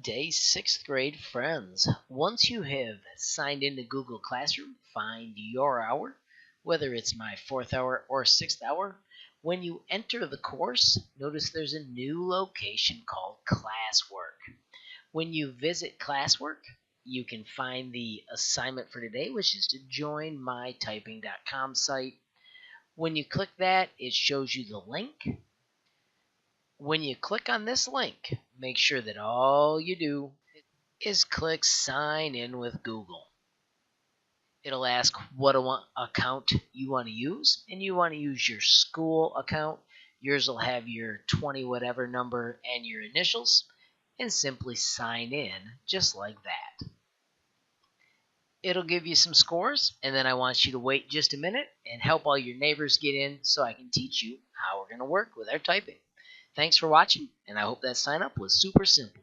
Good day, 6th grade friends. Once you have signed into Google Classroom, find your hour, whether it's my 4th hour or 6th hour. When you enter the course, notice there's a new location called Classwork. When you visit Classwork, you can find the assignment for today, which is to join mytyping.com site. When you click that, it shows you the link. When you click on this link, make sure that all you do is click sign in with Google. It'll ask what account you want to use, and you want to use your school account. Yours will have your 20 whatever number and your initials, and simply sign in just like that. It'll give you some scores, and then I want you to wait just a minute and help all your neighbors get in so I can teach you how we're going to work with our typing. Thanks for watching, and I hope that sign up was super simple.